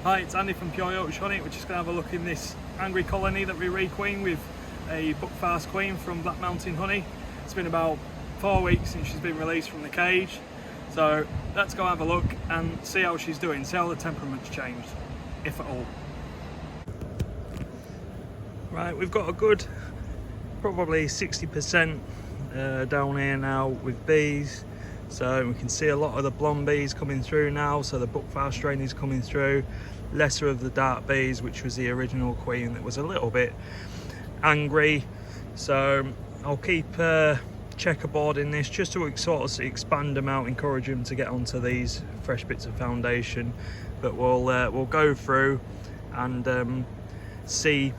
Hi, it's Andy from Pure Yorkshire. We're just going to have a look in this angry colony that we requeen with a Buckfast queen from Black Mountain Honey. It's been about 4 weeks since she's been released from the cage. So let's go have a look and see how she's doing, see how the temperament's changed, if at all. Right, we've got a good, probably 60% down here now with bees. So we can see a lot of the blonde bees coming through now, so the Buckfast strain is coming through. Lesser of the dark bees, which was the original queen that was a little bit angry. So I'll keep checkerboard in this just to sort of expand them out, encourage them to get onto these fresh bits of foundation. But we'll go through and see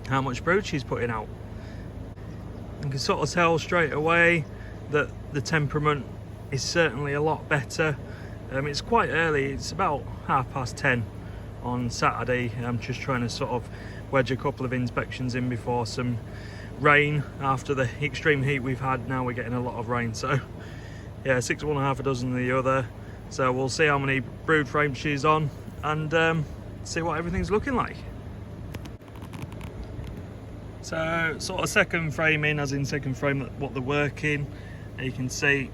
how much brood she's putting out. You can sort of tell straight away that the temperament is certainly a lot better. It's quite early, it's about 10:30 on Saturday. I'm just trying to sort of wedge a couple of inspections in before some rain. After the extreme heat we've had, now we're getting a lot of rain. So yeah, 6 of one, half a dozen of the other. So we'll see how many brood frames she's on and see what everything's looking like. So sort of second frame in, as in second frame what they're working. You can see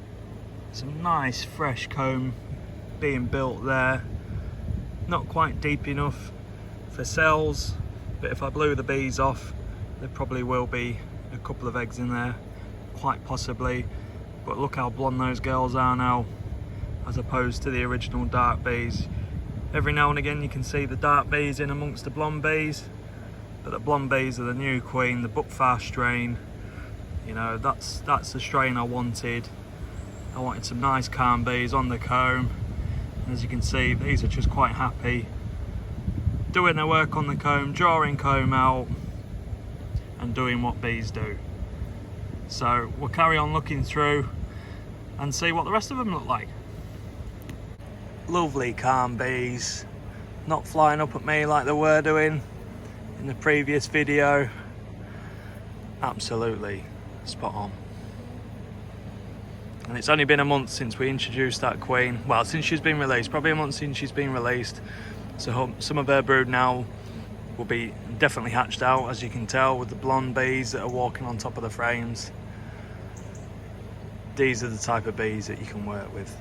some nice fresh comb being built there. Not quite deep enough for cells, but if I blew the bees off, there probably will be a couple of eggs in there, quite possibly. But look how blonde those girls are now, as opposed to the original dark bees. Every now and again you can see the dark bees in amongst the blonde bees, but the blonde bees are the new queen, the Buckfast strain. You know, that's the strain I wanted. I wanted some nice calm bees on the comb. And as you can see, these are just quite happy doing their work on the comb, drawing comb out and doing what bees do. So we'll carry on looking through and see what the rest of them look like. Lovely calm bees, not flying up at me like they were doing in the previous video. Absolutely spot on. And it's only been a month since we introduced that queen. Well, since she's been released, probably a month since she's been released. So some of her brood now will be definitely hatched out, as you can tell with the blonde bees that are walking on top of the frames. These are the type of bees that you can work with.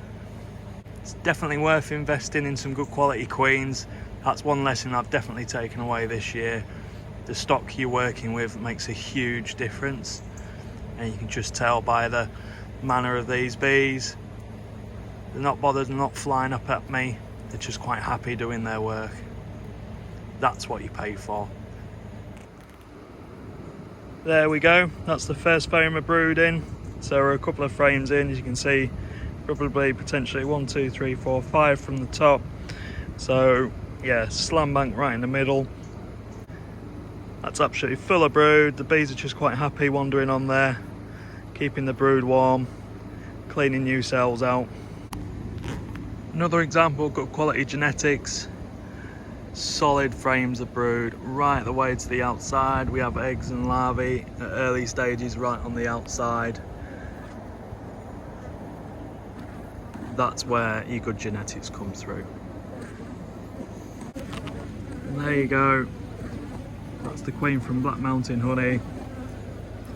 It's definitely worth investing in some good quality queens. That's one lesson I've definitely taken away this year. The stock you're working with makes a huge difference, and you can just tell by the manner of these bees. They're not bothered, they're not flying up at me, they're just quite happy doing their work. That's what you pay for. There we go, that's the first frame of brood in. So we're a couple of frames in, as you can see, probably potentially 1, 2, 3, 4, 5 from the top. So yeah, slam bank right in the middle. That's absolutely full of brood. The bees are just quite happy wandering on there, keeping the brood warm, cleaning new cells out. Another example of good quality genetics. Solid frames of brood right the way to the outside. We have eggs and larvae at early stages right on the outside. That's where your good genetics come through. And there you go. That's the queen from Black Mountain Honey,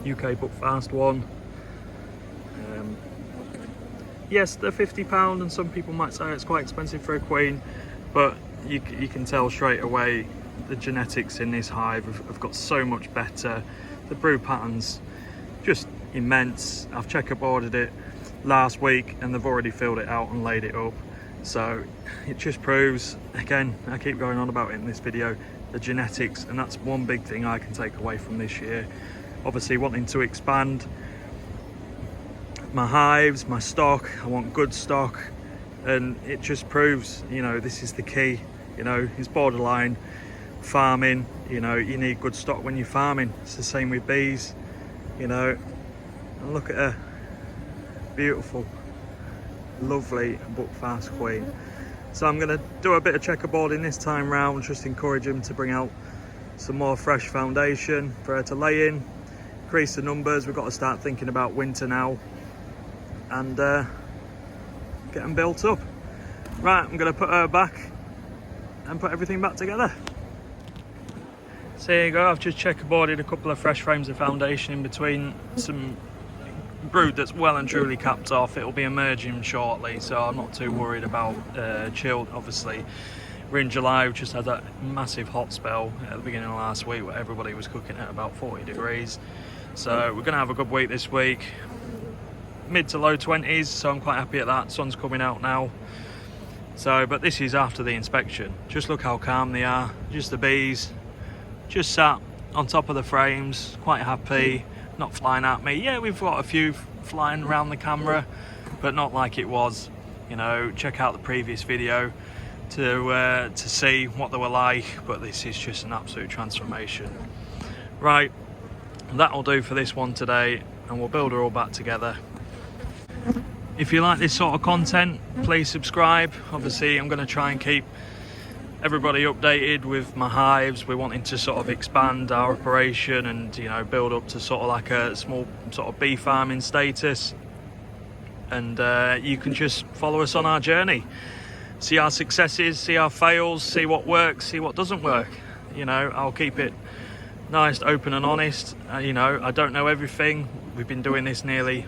UK Buckfast one. Yes, they're £50 and some people might say it's quite expensive for a queen, but you can tell straight away the genetics in this hive have got so much better. The brood pattern's just immense. I've checkerboarded it last week and they've already filled it out and laid it up. So it just proves, again, I keep going on about it in this video, the genetics, and that's one big thing I can take away from this year. Obviously wanting to expand my hives, my stock, I want good stock, and it just proves, you know, this is the key. You know, it's borderline farming, you know, you need good stock when you're farming. It's the same with bees, you know. And look at her, beautiful, lovely Buckfast queen. So I'm going to do a bit of checkerboarding this time round, just encourage them to bring out some more fresh foundation for her to lay in, increase the numbers. We've got to start thinking about winter now and get them built up. Right, I'm going to put her back and put everything back together. So there you go, I've just checkerboarded a couple of fresh frames of foundation in between some brood that's well and truly capped off. It'll be emerging shortly, so I'm not too worried about chilled. Obviously we're in July, we just had that massive hot spell at the beginning of last week where everybody was cooking at about 40 degrees. So we're gonna have a good week this week, mid to low 20s, so I'm quite happy at that. Sun's coming out now. So, but this is after the inspection. Just look how calm they are, just the bees just sat on top of the frames, quite happy, not flying at me. Yeah, we've got a few flying around the camera, but not like it was. You know, check out the previous video to see what they were like, but this is just an absolute transformation. Right, that'll do for this one today, and we'll build her all back together. If you like this sort of content, please subscribe. Obviously I'm going to try and keep everybody updated with my hives. We're wanting to sort of expand our operation and, you know, build up to sort of like a small sort of bee farming status, and you can just follow us on our journey, see our successes, see our fails, see what works, see what doesn't work. You know, I'll keep it nice, open and honest. You know, I don't know everything. We've been doing this nearly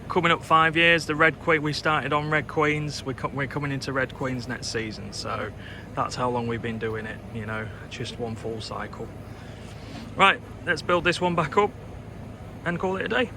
coming up 5 years. The Red Queen, we started on Red Queens, we're coming into Red Queens next season, so that's how long we've been doing it, you know, just one full cycle. Right, let's build this one back up and call it a day.